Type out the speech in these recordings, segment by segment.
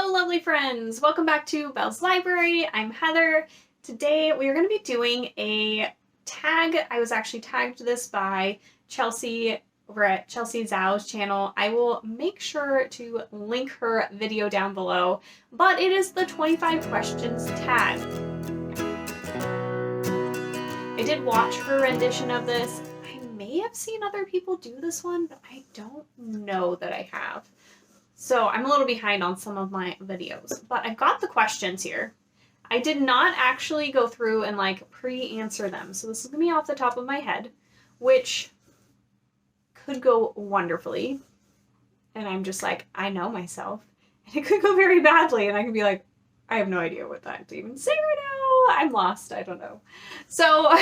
Hello, lovely friends. Welcome back to Belle's Library. I'm Heather. Today we are going to be doing a tag. I was actually tagged this by Chelsea over at Chelsea Zhao's channel. I will make sure to link her video down below, but it is the 25 questions tag. I did watch her rendition of this. I may have seen other people do this one, but I don't know that I have. So I'm a little behind on some of my videos, but I've got the questions here. I did not actually go through and pre-answer them. So this is gonna be off the top of my head, which could go wonderfully. And I'm just like, I know myself. And it could go very badly. And I could be like, I have no idea what that to even say right now. I'm lost. I don't know. So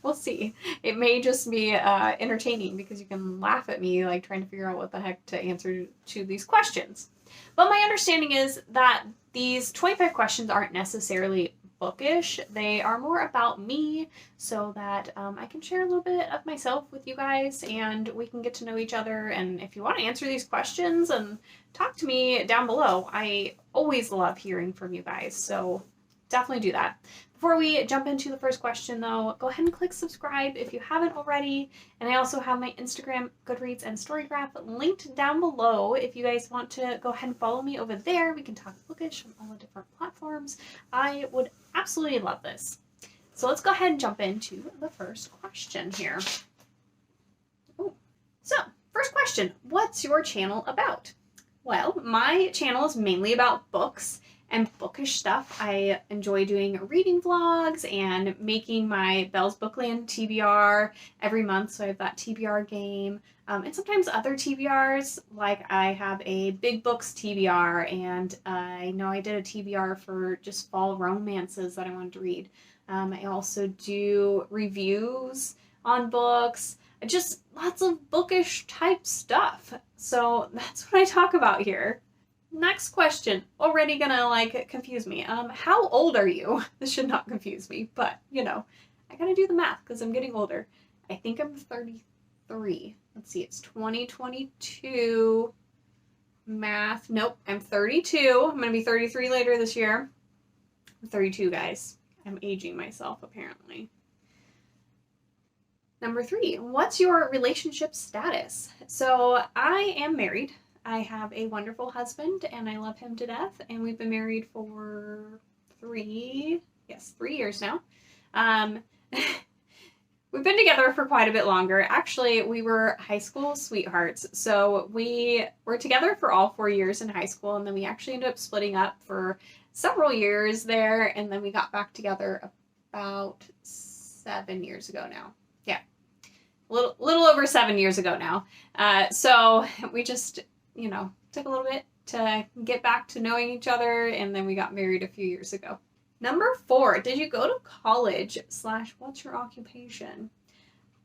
we'll see. It may just be entertaining because you can laugh at me trying to figure out what the heck to answer to these questions. But my understanding is that these 25 questions aren't necessarily bookish. They are more about me so that I can share a little bit of myself with you guys and we can get to know each other. And if you want to answer these questions and talk to me down below, I always love hearing from you guys. So definitely do that. Before we jump into the first question though, go ahead and click subscribe if you haven't already. And I also have my Instagram, Goodreads, and Storygraph linked down below. If you guys want to go ahead and follow me over there, we can talk bookish on all the different platforms. I would absolutely love this. So let's go ahead and jump into the first question here. Ooh. So, first question, what's your channel about? Well, my channel is mainly about books and bookish stuff. I enjoy doing reading vlogs and making my Belle's Bookland TBR every month. So I have that TBR game and sometimes other TBRs. Like I have a big books TBR and I know I did a TBR for just fall romances that I wanted to read. I also do reviews on books, just lots of bookish type stuff. So that's what I talk about here. Next question, already gonna confuse me. How old are you? This should not confuse me, but you know, I gotta do the math because I'm getting older. I think I'm 33. Let's see, it's 2022. Math, nope, I'm 32. I'm gonna be 33 later this year. I'm 32, guys. I'm aging myself, apparently. Number 3, what's your relationship status? So I am married. I have a wonderful husband and I love him to death, and we've been married for 3 years now. We've been together for quite a bit longer. Actually, we were high school sweethearts. So we were together for all 4 years in high school, and then we actually ended up splitting up for several years there, and then we got back together about 7 years ago now. Yeah, a little over 7 years ago now. So we just, took a little bit to get back to knowing each other, and then we got married a few years ago. Number 4, did you go to college / what's your occupation?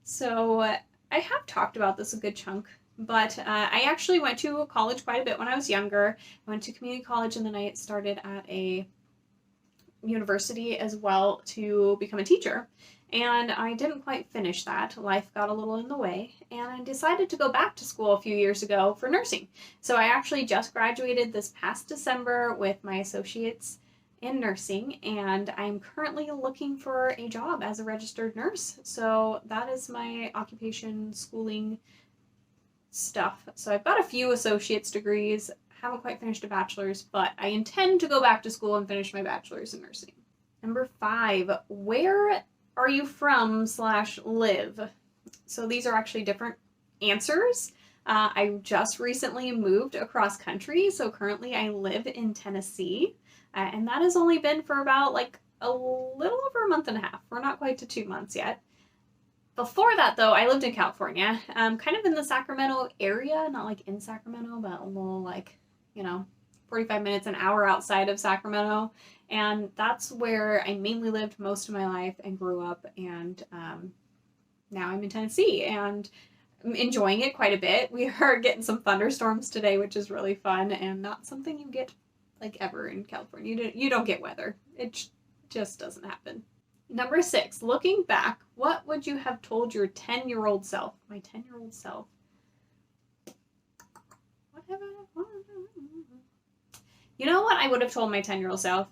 So I have talked about this a good chunk, but I actually went to college quite a bit when I was younger. I went to community college and then I started at a university as well to become a teacher. And I didn't quite finish that. Life got a little in the way, and I decided to go back to school a few years ago for nursing. So I actually just graduated this past December with my associates in nursing, and I'm currently looking for a job as a registered nurse. So that is my occupation, schooling stuff. So I've got a few associate's degrees, haven't quite finished a bachelor's, but I intend to go back to school and finish my bachelor's in nursing. Number 5, where are you from / live? So these are actually different answers. I just recently moved across country, so currently I live in Tennessee, and that has only been for about a little over a month and a half. We're not quite to 2 months yet. Before that though, I lived in California, kind of in the Sacramento area, not in Sacramento, but a little 45 minutes, an hour outside of Sacramento. And that's where I mainly lived most of my life and grew up, and now I'm in Tennessee and I'm enjoying it quite a bit. We are getting some thunderstorms today, which is really fun and not something you get ever in California. You don't get weather. It just doesn't happen. Number 6, looking back, what would you have told your 10-year-old self? My 10-year-old self. What have I You know what I would have told my 10-year-old self?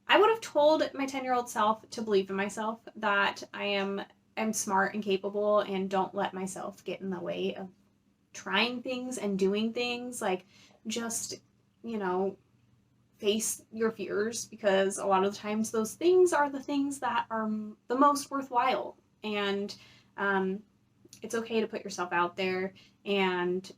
I would have told my 10-year-old self to believe in myself, that I'm smart and capable, and don't let myself get in the way of trying things and doing things. Like, just, you know, face your fears, because a lot of the times those things are the things that are the most worthwhile. And it's okay to put yourself out there, and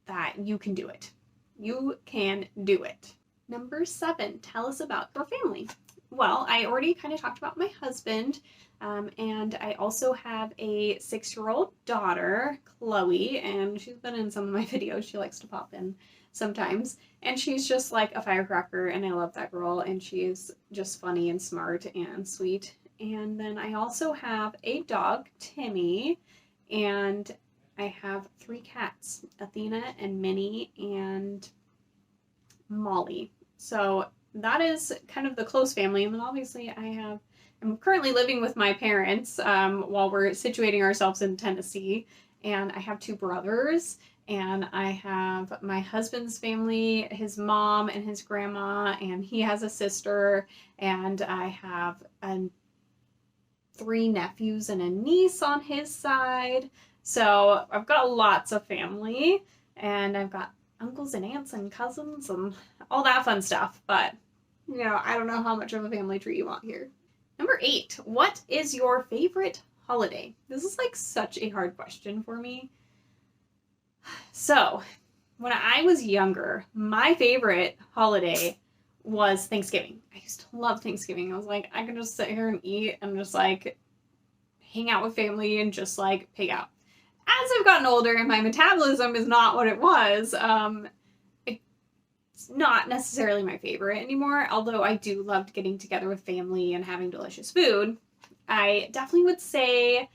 that you can do it. You can do it. Number 7, tell us about your family. Well, I already kind of talked about my husband, and I also have a 6-year-old daughter, Chloe, and she's been in some of my videos. She likes to pop in sometimes, and she's just like a firecracker, and I love that girl, and she's just funny and smart and sweet. And then I also have a dog, Timmy, and I have 3 cats, Athena and Minnie and Molly. So that is kind of the close family. And then obviously I'm currently living with my parents while we're situating ourselves in Tennessee. And I have 2 brothers, and I have my husband's family, his mom and his grandma, and he has a sister, and I have 3 nephews and a niece on his side. So I've got lots of family, and I've got uncles and aunts and cousins and all that fun stuff. But, I don't know how much of a family tree you want here. Number 8, what is your favorite holiday? This is like such a hard question for me. So, when I was younger, my favorite holiday was Thanksgiving. I used to love Thanksgiving. I was like, I can just sit here and eat and just like hang out with family and just like pig out. As I've gotten older and my metabolism is not what it was, it's not necessarily my favorite anymore, although I do love getting together with family and having delicious food. I definitely would say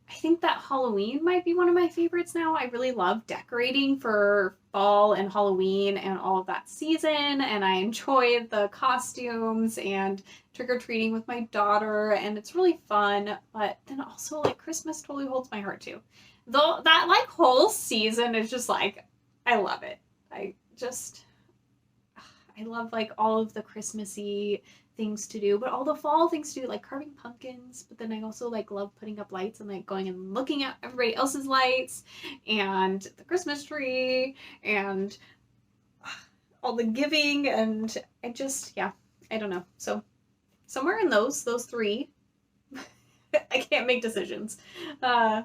I think that Halloween might be one of my favorites now. I really love decorating for fall and Halloween and all of that season, and I enjoy the costumes and trick-or-treating with my daughter, and it's really fun. But then also, like, Christmas totally holds my heart too. Though that, like, whole season is just, like, I love it. I love, like, all of the Christmassy things to do, but all the fall things to do, like carving pumpkins. But then I also like love putting up lights and like going and looking at everybody else's lights and the Christmas tree and all the giving. And I just, yeah, I don't know. So somewhere in those 3, I can't make decisions. Number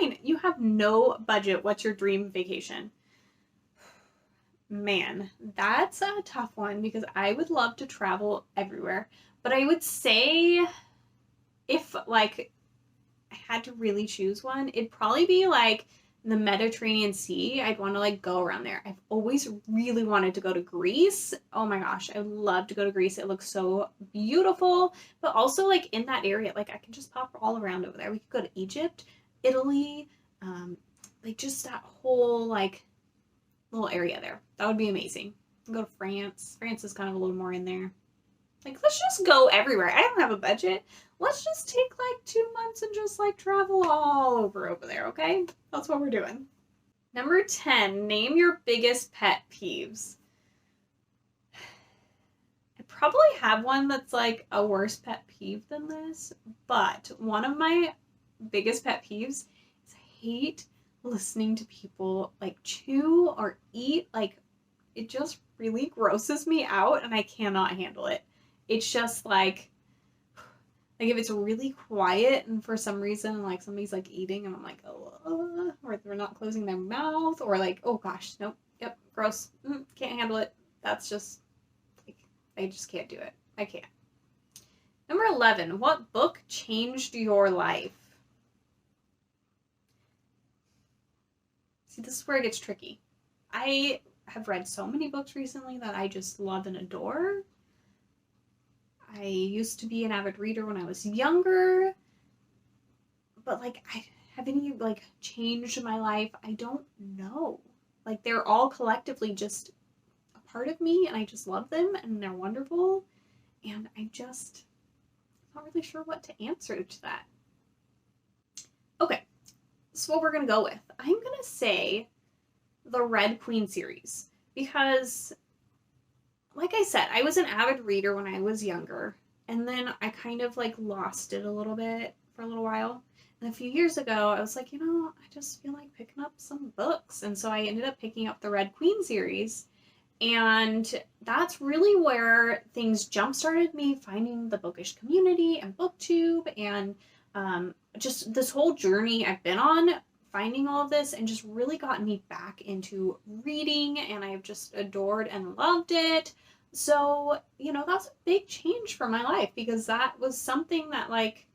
9, you have no budget. What's your dream vacation? Man, that's a tough one, because I would love to travel everywhere. But I would say if like I had to really choose one, it'd probably be like the Mediterranean Sea. I'd want to like go around there. I've always really wanted to go to Greece. Oh my gosh, I would love to go to Greece. It looks so beautiful. But also like in that area, like I can just pop all around over there. We could go to Egypt, Italy, like just that whole like little area there. That would be amazing. Go to France. France is kind of a little more in there. Like, let's just go everywhere. I don't have a budget. Let's just take like 2 months and just like travel all over there, okay? That's what we're doing. Number 10, name your biggest pet peeves. I probably have one that's like a worse pet peeve than this, but one of my biggest pet peeves is I hate listening to people like chew or eat. Like, it just really grosses me out, and I cannot handle it. It's just like if it's really quiet and for some reason like somebody's like eating and I'm like, oh, or they're not closing their mouth, or like, oh gosh, nope, yep, gross, can't handle it. That's just like, I just can't do it. I can't. Number 11, what book changed your life? See, this is where it gets tricky. I have read so many books recently that I just love and adore. I used to be an avid reader when I was younger, but like, have any like changed my life? I don't know. Like, they're all collectively just a part of me, and I just love them, and they're wonderful, and I'm not really sure what to answer to that. Okay, so what we're gonna go with, I'm gonna say the Red Queen series, because like I said, I was an avid reader when I was younger, and then I kind of like lost it a little bit for a little while. And a few years ago, I was like, I just feel like picking up some books. And so I ended up picking up the Red Queen series. And that's really where things jump started me finding the bookish community and booktube and just this whole journey I've been on finding all of this and just really gotten me back into reading, and I've just adored and loved it. So, that's a big change for my life because that was something that, like,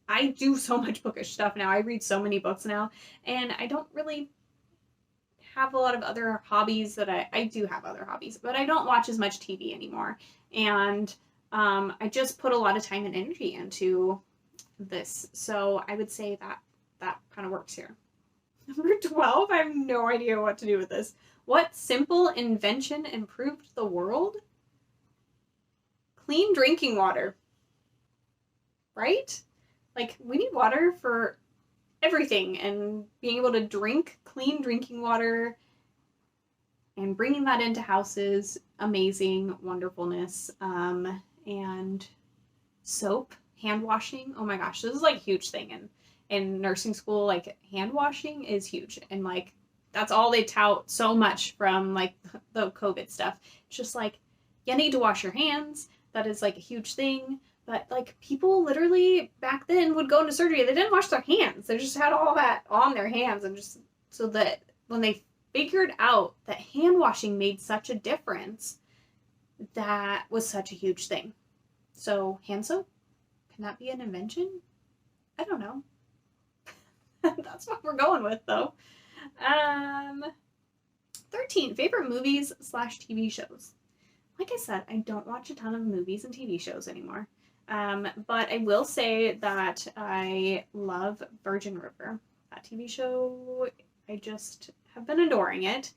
I do so much bookish stuff now. I read so many books now, and I don't really have a lot of other hobbies that I do have other hobbies, but I don't watch as much TV anymore. And I just put a lot of time and energy into this. So I would say that kind of works here. Number 12, I have no idea what to do with this. What simple invention improved the world? Clean drinking water. Right? Like, we need water for everything, and being able to drink clean drinking water and bringing that into houses, amazing wonderfulness. And soap, hand washing. Oh my gosh, this is like a huge thing in nursing school. Like, hand washing is huge, and like that's all they tout so much from like the COVID stuff. It's just like, you need to wash your hands. That is like a huge thing. But like, people literally back then would go into surgery, they didn't wash their hands. They just had all that on their hands, and just so that when they figured out that hand washing made such a difference, that was such a huge thing. So hand soap, can that be an invention? I don't know. That's what we're going with though. 13, favorite movies / TV shows. Like I said, I don't watch a ton of movies and TV shows anymore. But I will say that I love Virgin River. That TV show, I just have been adoring it.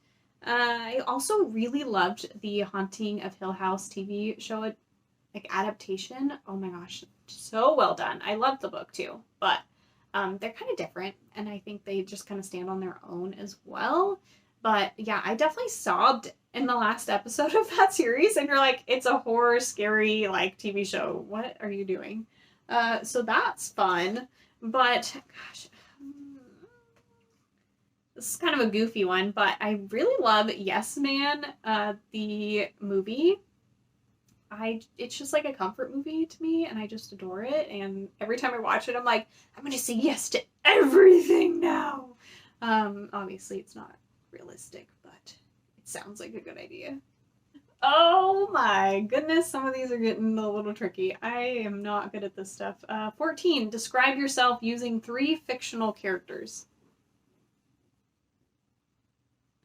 I also really loved the Haunting of Hill House TV show, like adaptation. Oh my gosh, so well done. I love the book too, but they're kind of different, and I think they just kind of stand on their own as well. But yeah, I definitely sobbed in the last episode of that series, and you're like, it's a horror, scary, like, TV show. What are you doing? So that's fun. But gosh, this is kind of a goofy one, but I really love Yes Man, the movie. It's just like a comfort movie to me, and I just adore it. And every time I watch it, I'm like, I'm gonna say yes to everything now. Obviously, it's not realistic, but it sounds like a good idea. Oh my goodness, some of these are getting a little tricky. I am not good at this stuff. 14, describe yourself using 3 fictional characters.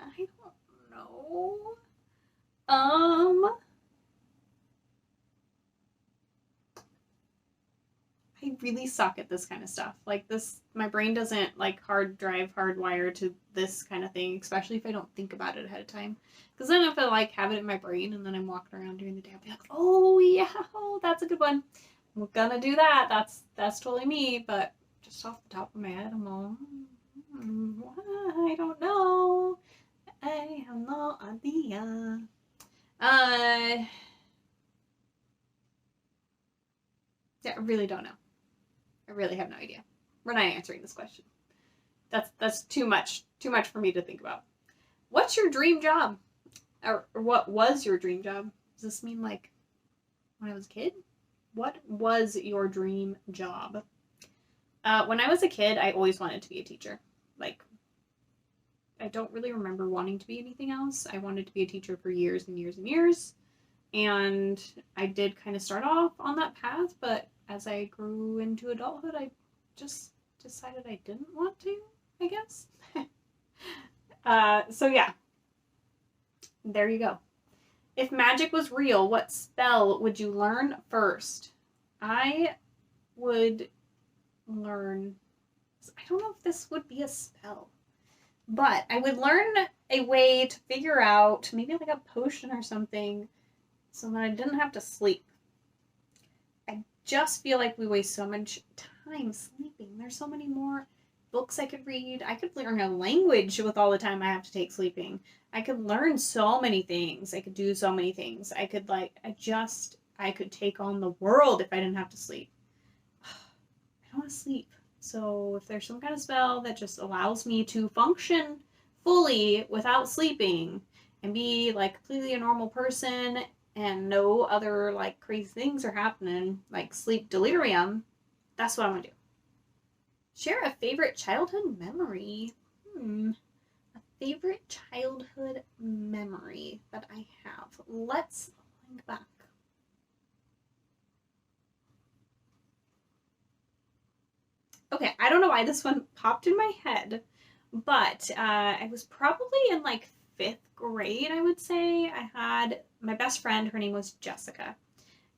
I don't know. I really suck at this kind of stuff. Like, this, my brain doesn't like hardwire to this kind of thing, especially if I don't think about it ahead of time. Because then if I like have it in my brain and then I'm walking around during the day, I'll be like, oh yeah, that's a good one. I'm gonna do that. That's totally me. But just off the top of my head, I'm all, I don't know. I have no idea. Yeah, I really don't know. I really have no idea. We're not answering this question. That's too much for me to think about. What's your dream job? Or what was your dream job? Does this mean like when I was a kid? What was your dream job? When I was a kid, I always wanted to be a teacher. Like, I don't really remember wanting to be anything else. I wanted to be a teacher for years and years and years. And I did kind of start off on that path, but as I grew into adulthood, I just decided I didn't want to, I guess. So yeah, there you go. If magic was real, what spell would you learn first? I would learn, I don't know if this would be a spell, but I would learn a way to figure out maybe like a potion or something so that I didn't have to sleep. I just feel like we waste so much time sleeping. There's so many more books I could read. I could learn a language with all the time I have to take sleeping. I could learn so many things. I could do so many things. I could I could take on the world if I didn't have to sleep. I don't want to sleep. So if there's some kind of spell that just allows me to function fully without sleeping and be like completely a normal person and no other like crazy things are happening, like sleep delirium, that's what I'm gonna do. Share a favorite childhood memory. A favorite childhood memory that I have. Let's think back. Okay, I don't know why this one popped in my head, but I was probably in like 5th grade, I would say. I had my best friend, her name was Jessica,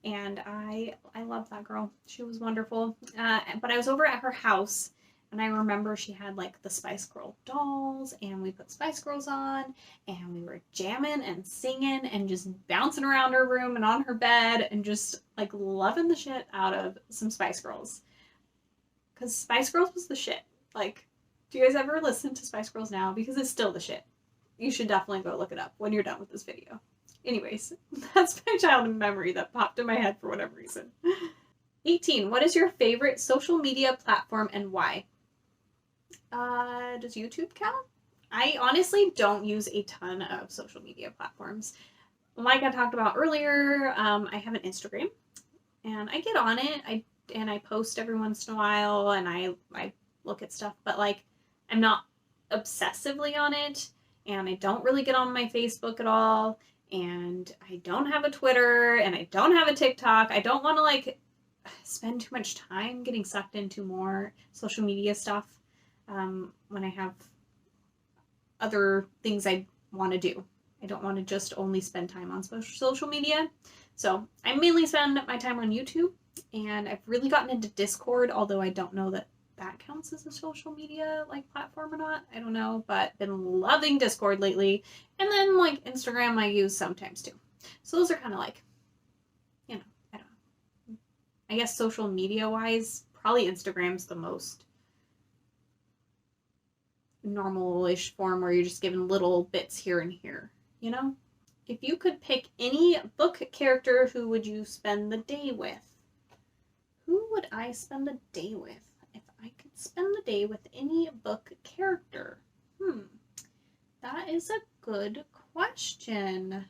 and I loved that girl. She was wonderful. But I was over at her house, and I remember she had like the Spice Girl dolls, and we put Spice Girls on, and we were jamming and singing and just bouncing around her room and on her bed and just like loving the shit out of some Spice Girls. Because Spice Girls was the shit. Like, do you guys ever listen to Spice Girls now? Because it's still the shit. You should definitely go look it up when you're done with this video. Anyways, that's my childhood memory that popped in my head for whatever reason. 18. What is your favorite social media platform and why? Does YouTube count? I honestly don't use a ton of social media platforms. Like I talked about earlier, I have an Instagram, and I get on it. I post every once in a while, and I look at stuff, but like I'm not obsessively on it, and I don't really get on my Facebook at all, and I don't have a Twitter, and I don't have a TikTok. I don't want to like spend too much time getting sucked into more social media stuff when I have other things I want to do. I don't want to just only spend time on social media. So I mainly spend my time on YouTube, and I've really gotten into Discord, although I don't know that that counts as a social media like platform or not. I don't know, but been loving Discord lately. And then like Instagram I use sometimes too. So those are kind of like, you know, I don't know. I guess social media wise, probably Instagram's the most normal-ish form where you're just given little bits here and here, you know? If you could pick any book character, who would you spend the day with? Who would I spend the day with if I could spend the day with any book character? That is a good question.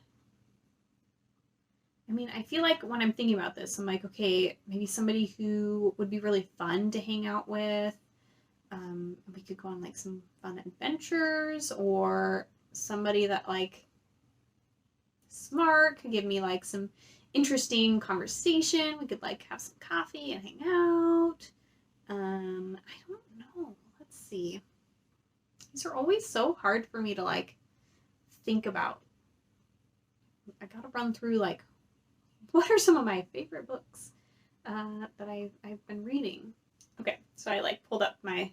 I mean, I feel like when I'm thinking about this, I'm like, okay, maybe somebody who would be really fun to hang out with. We could go on like some fun adventures, or somebody that like smart could give me like some interesting conversation. We could like have some coffee and hang out. I don't know. Let's see. These are always so hard for me to like think about. I gotta run through like what are some of my favorite books that I've been reading. Okay, so I like pulled up my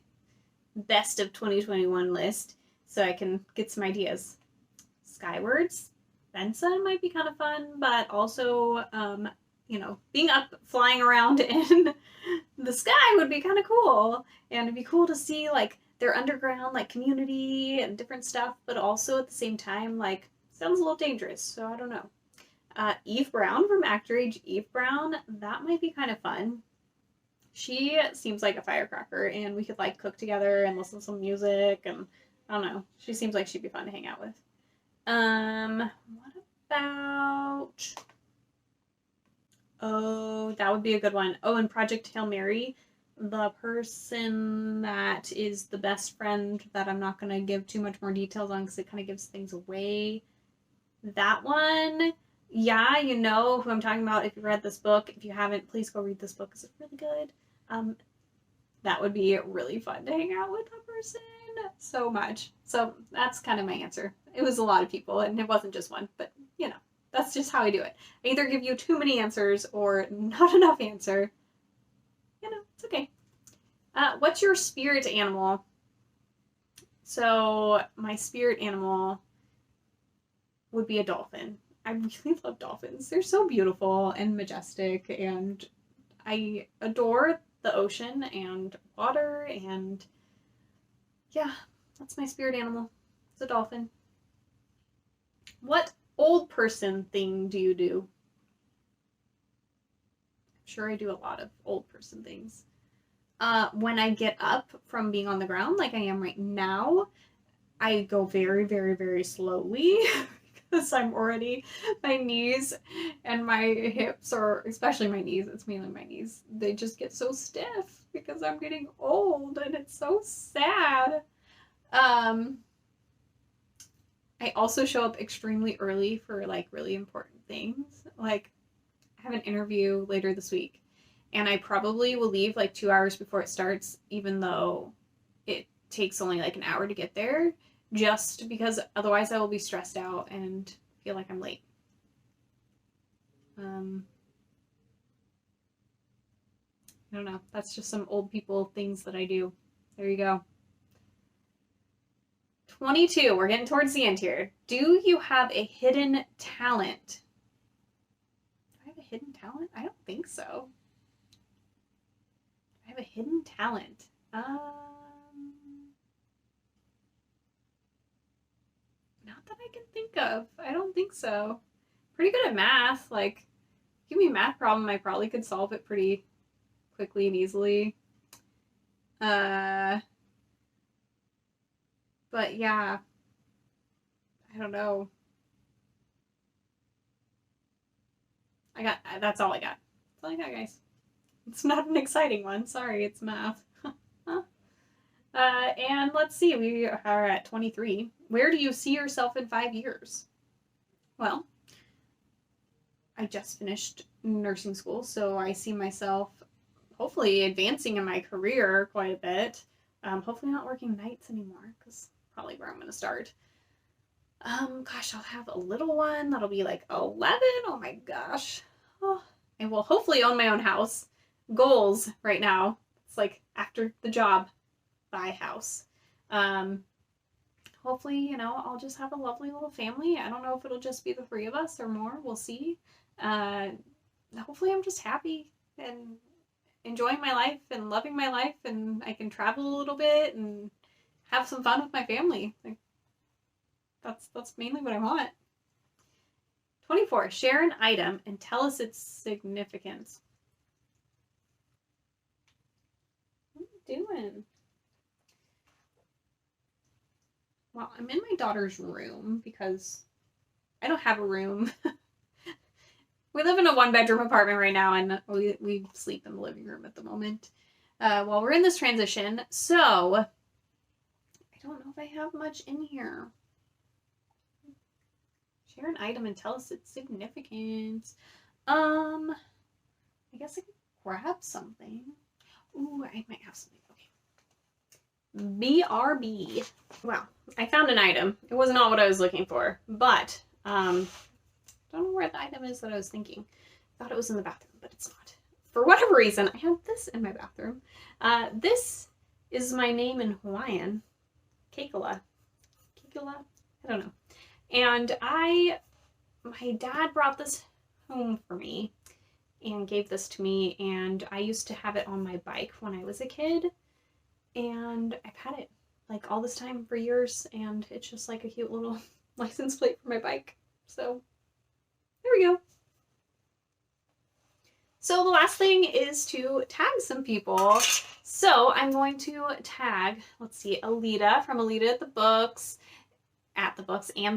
best of 2021 list so I can get some ideas. Skywards, Benson might be kind of fun, but also, you know, being up flying around in the sky would be kind of cool, and it'd be cool to see like their underground like community and different stuff, but also at the same time like sounds a little dangerous, so I don't know. Eve Brown from Actor Age Eve Brown, that might be kind of fun. She seems like a firecracker, and we could like cook together and listen to some music, and I don't know. She seems like she'd be fun to hang out with. What about? Oh, that would be a good one. Oh, and Project Hail Mary, the person that is the best friend that I'm not going to give too much more details on because it kind of gives things away. That one, yeah, you know who I'm talking about if you read this book. If you haven't, please go read this book because it's really good. That would be really fun to hang out with that person so much. So that's kind of my answer. It was a lot of people, and it wasn't just one, but you know, that's just how I do it. I either give you too many answers or not enough answer. You know, it's okay. What's your spirit animal? So my spirit animal would be a dolphin. I really love dolphins. They're so beautiful and majestic, and I adore the ocean and water, and yeah, that's my spirit animal. It's a dolphin. What old person thing do you do? I'm sure I do a lot of old person things. When I get up from being on the ground, like I am right now, I go very, very, very slowly because I'm already, my knees and my hips, or especially my knees, it's mainly my knees, they just get so stiff because I'm getting old and it's so sad. Um, I also show up extremely early for like really important things. Like, I have an interview later this week, and I probably will leave like 2 hours before it starts, even though it takes only like an hour to get there, just because otherwise I will be stressed out and feel like I'm late. I don't know. That's just some old people things that I do. There you go. 22. We're getting towards the end here. Do you have a hidden talent? Do I have a hidden talent? I don't think so. I have a hidden talent. Not that I can think of. I don't think so. Pretty good at math. Like, give me a math problem, I probably could solve it pretty quickly and easily. But yeah, I don't know. That's all I got. That's all I got, guys. It's not an exciting one. Sorry, it's math. And let's see, we are at 23. Where do you see yourself in 5 years? Well, I just finished nursing school, so I see myself hopefully advancing in my career quite a bit. Hopefully not working nights anymore, because probably where I'm going to start. Gosh, I'll have a little one that'll be like 11. Oh my gosh. Oh, I will hopefully own my own house. Goals right now. It's like after the job, buy house. Hopefully, you know, I'll just have a lovely little family. I don't know if it'll just be the 3 of us or more. We'll see. Hopefully I'm just happy and enjoying my life and loving my life, and I can travel a little bit and have some fun with my family. Like, that's mainly what I want. 24. Share an item and tell us its significance. What are you doing? Well, I'm in my daughter's room because I don't have a room. We live in a 1-bedroom apartment right now, and we sleep in the living room at the moment while we're in this transition. So I don't know if I have much in here. Share an item and tell us its significance. I guess I could grab something. Ooh, I might have something. Okay. BRB. Well, I found an item. It was not what I was looking for, but I don't know where the item is that I was thinking. I thought it was in the bathroom, but it's not. For whatever reason, I have this in my bathroom. This is my name in Hawaiian. Keikala. Keikala? I don't know. And my dad brought this home for me and gave this to me, and I used to have it on my bike when I was a kid, and I've had it like all this time for years, and it's just like a cute little license plate for my bike. So there we go. So the last thing is to tag some people. So I'm going to tag, let's see, Alita from Alita at the Books, and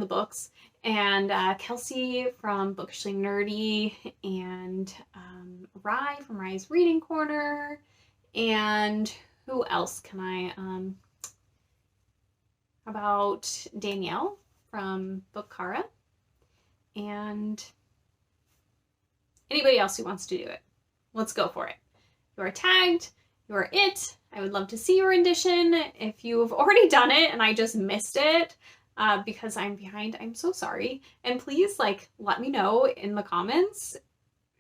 the Books, and Kelsey from Bookishly Nerdy, and Rye from Rye's Reading Corner, and who else can I, how about Danielle from Bookara, and anybody else who wants to do it. Let's go for it. You are tagged. You are it. I would love to see your rendition. If you've already done it and I just missed it because I'm behind, I'm so sorry. And please, like, let me know in the comments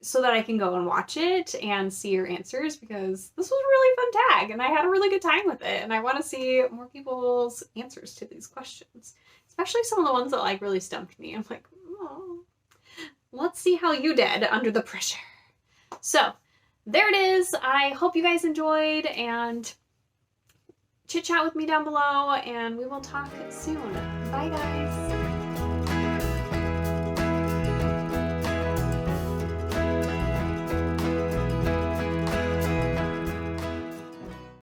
so that I can go and watch it and see your answers, because this was a really fun tag and I had a really good time with it. And I want to see more people's answers to these questions, especially some of the ones that like really stumped me. I'm like, oh. Let's see how you did under the pressure. So there it is. I hope you guys enjoyed, and chit chat with me down below, and we will talk soon. Bye, guys.